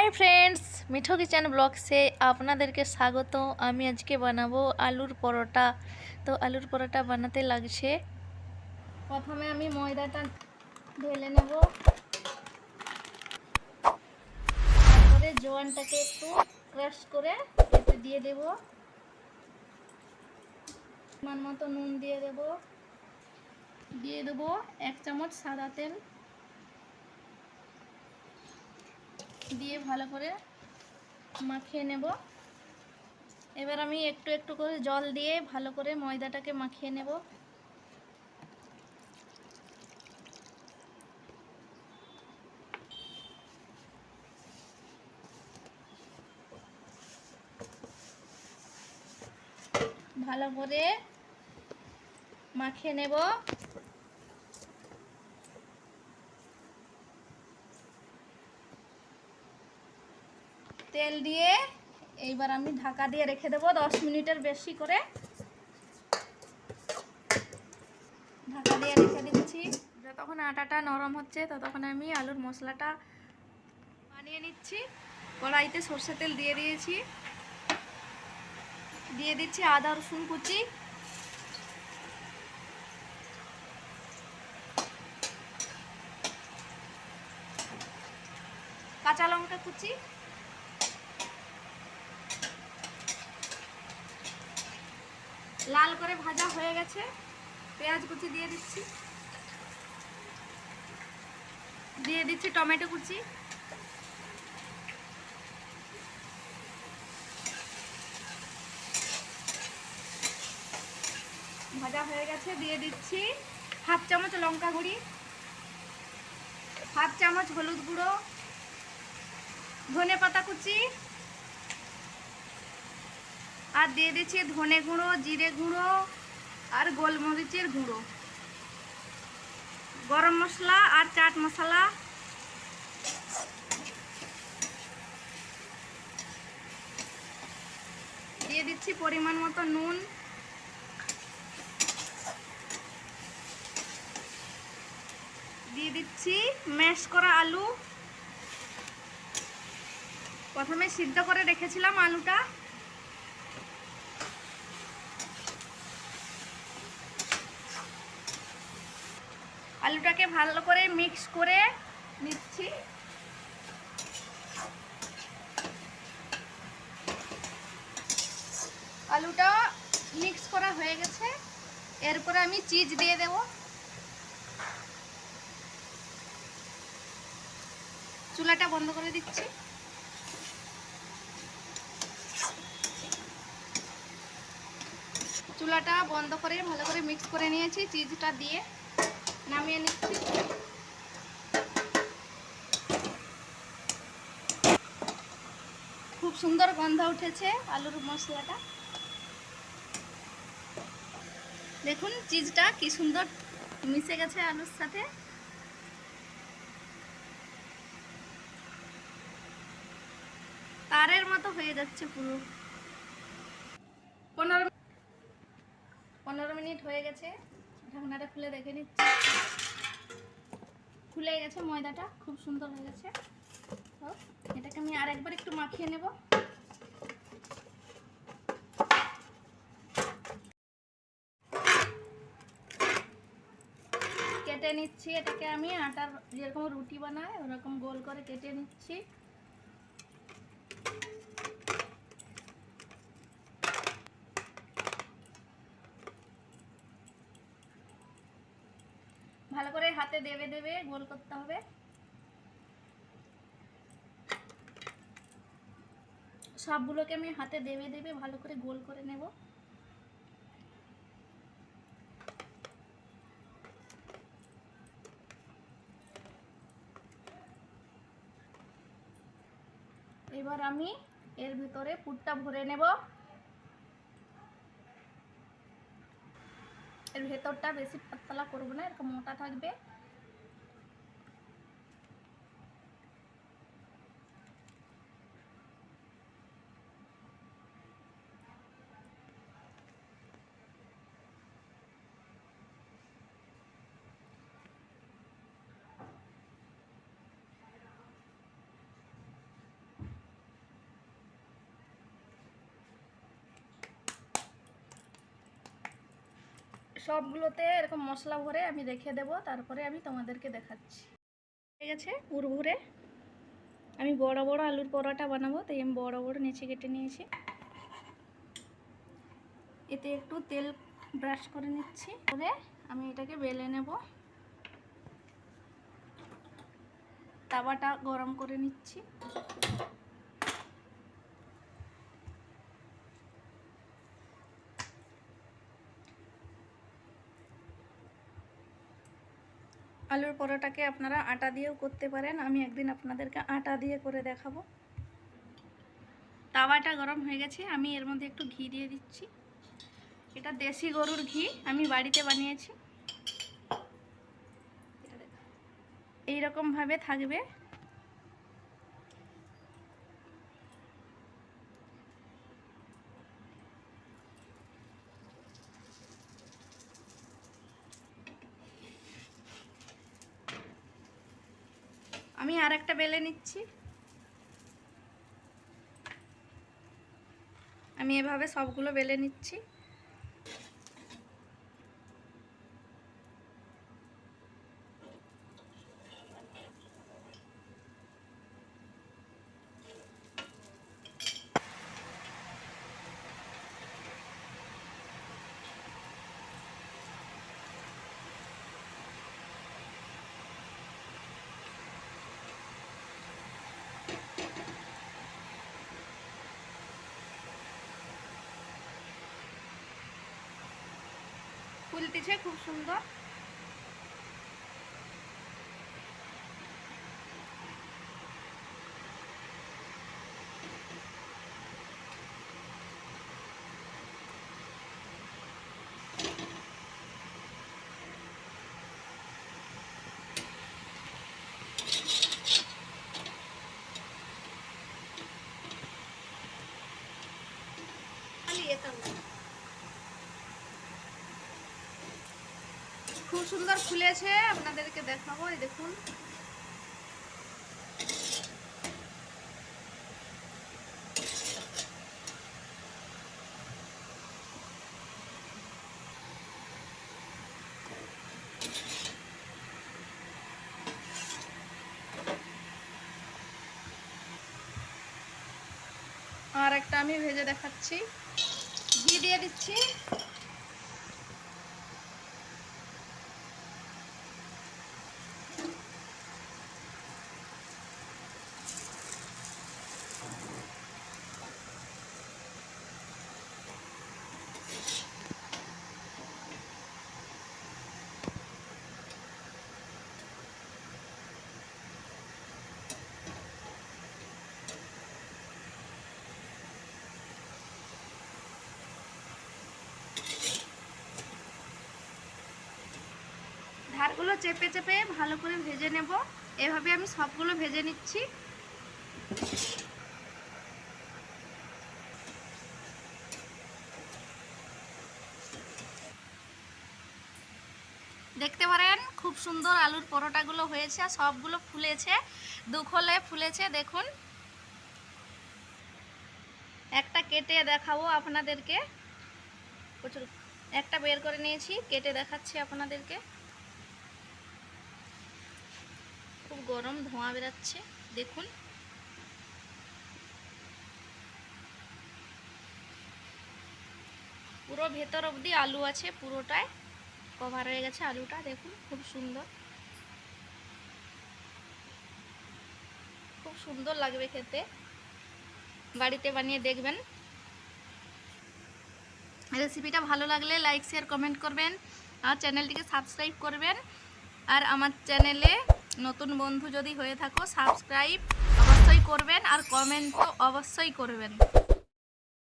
Hi friends, मिठो kitchen blog से আপনাদেরকে স্বাগত। আমি আজকে বানাবো আলুর পরোটা। তো আলুর পরোটা বানাতে লাগছে, প্রথমে আমি ময়দাটা ঢেলে নেব, তারপরে জোয়ানটাকে একটু ক্রাশ করে এতে দিয়ে দেব, মান মতো নুন দিয়ে দেব, দিয়ে দেবো 1 চামচ সাদা তেল, দিয়ে ভালো করে মাখিয়ে নেব। এবার আমি একটু একটু করে জল দিয়ে ভালো করে ময়দাটাকে মাখিয়ে নেব। ভালো করে মাখিয়ে নেব। তেল দিয়ে এইবার আমি ঢাকা দিয়ে রেখে দেবো 10 মিনিটের বেশি করে। ঢাকা দিয়ে রেখে দিচ্ছি। যতক্ষণ আটাটা নরম হচ্ছে ততক্ষণ আমি আলুর মশলাটা বানিয়ে নিচ্ছি। কড়াইতে সরষের তেল দিয়ে দিয়েছি, দিয়ে দিচ্ছি আদা রসুন কুচি, কাঁচা লঙ্কা কুচি, লাল করে ভাজা হয়ে গেছে, পেঁয়াজ কুচি দিয়ে দিচ্ছি, দিয়ে দিচ্ছি টমেটো কুচি, ভাজা হয়ে গেছে। দিয়ে দিচ্ছি 1/2 চামচ লঙ্কা গুঁড়ি, 1/2 চামচ হলুদ গুঁড়ো, ধনে পাতা কুচি, আর দিয়ে দিচ্ছি ধনে গুঁড়ো, জিরে গুঁড়ো আর গোলমরিচের গুঁড়ো, গরম মশলা আর চাট মশলা, দিয়ে দিচ্ছি পরিমাণ মতো নুন, দিয়ে দিচ্ছি ম্যাশ করা আলু। প্রথমে সিদ্ধ করে রেখেছিলাম আলুটা, আলুটাকে ভালো করে মিক্স করে নিচ্ছি। আলুটা মিক্স করা হয়ে গেছে, এরপরে আমি চিজ দিয়ে দেব। চুলাটা বন্ধ করে দিচ্ছি। চুলাটা বন্ধ করে ভালো করে মিক্স করে নিয়েছি, চিজটা দিয়ে নামিয়ে নিচ্ছি। খুব সুন্দর গন্ধ উঠেছে আলুর মশলাটা। দেখুন চিজটা কি সুন্দর মিশে গেছে আলুর সাথে। তারের মতো হয়ে যাচ্ছে পুরো। 15 মিনিট হয়ে গেছে, ঢাকনাটা খুলে দেখে নিচ্ছি। খুলে গেছে, ময়দাটা খুব সুন্দর হয়ে গেছে। এটাকে আমি আর একবার একটু মাখিয়ে নেব। কেটে নিচ্ছি এটাকে, আমি আটার যেরকম রুটি বানাই ওরকম গোল করে কেটে নিচ্ছি। ভালো করে হাতে দেবে দেবে গোল করতে হবে। সবগুলোকে আমি হাতে দেবে দেবে ভালো করে গোল করে নেব। এবার আমি এর ভিতরে পুরটা ভরে নেব। এর ভেতরটা বেশি পাতলা করব না, এরকম মোটা থাকবে। সবগুলোতে এরকম মশলা ভরে আমি রেখে দেব, তারপরে আমি তোমাদেরকে দেখাচ্ছি। হয়ে গেছে পুর ভরে। আমি বড় বড় আলুর পরোটা বানাবো, তাই আমি বড় বড় নেচে কেটে নিয়েছি। এতে একটু তেল ব্রাশ করে নিচ্ছি, করে আমি এটাকে বেলে নেব। তাওয়াটা গরম করে নিচ্ছি। আলুর পরোটাকে আপনারা আটা দিয়েও করতে পারেন, আমি একদিন আপনাদেরকে আটা দিয়ে করে দেখাবো। তাওয়াটা গরম হয়ে গেছে, আমি এর মধ্যে একটু ঘি দিয়ে দিচ্ছি। এটা দেশি গরুর ঘি, আমি বাড়িতে বানিয়েছি। এইরকম ভাবে থাকবে। আমি আর একটা বেলে নিচ্ছি। আমি এভাবে সবগুলো বেলে নিচ্ছি। ফুলতেছে খুব সুন্দর। খুব সুন্দর ফুলেছে, আপনাদেরকে দেখাবো। এই দেখুন, আর একটা আমি ভেজে দেখাচ্ছি। ঘি দিয়ে দিচ্ছি। ধারগুলো চেপে চেপে ভালো করে ভেজে নেব। এভাবে আমি সবগুলো ভেজে নিচ্ছি। দেখতে পারেন খুব সুন্দর আলুর পরোটাগুলো হয়েছে, আর সবগুলো ফুলেছে, দুখলে ফুলেছে। দেখুন, একটা কেটে দেখাবো আপনাদেরকে। প্রচুর একটা বের করে নিয়েছি, কেটে দেখাচ্ছি আপনাদেরকে। খুব গরম, ধোঁয়া বেরাচ্ছে, দেখুন। পুরো ভেতর অবধি আলু আছে, পুরোটায় কভার হয়ে গেছে আলুটা। দেখুন, খুব সুন্দর, খুব সুন্দর লাগবে খেতে। বাড়িতে বানিয়ে দেখবেন। রেসিপিটা ভালো লাগলে লাইক, শেয়ার, কমেন্ট করবেন, আর চ্যানেলটিকে সাবস্ক্রাইব করবেন। আর আমার চ্যানেলে নতুন বন্ধু যদি হয়ে থাকো, সাবস্ক্রাইব অবশ্যই করবেন, আর কমেন্টও অবশ্যই করবেন।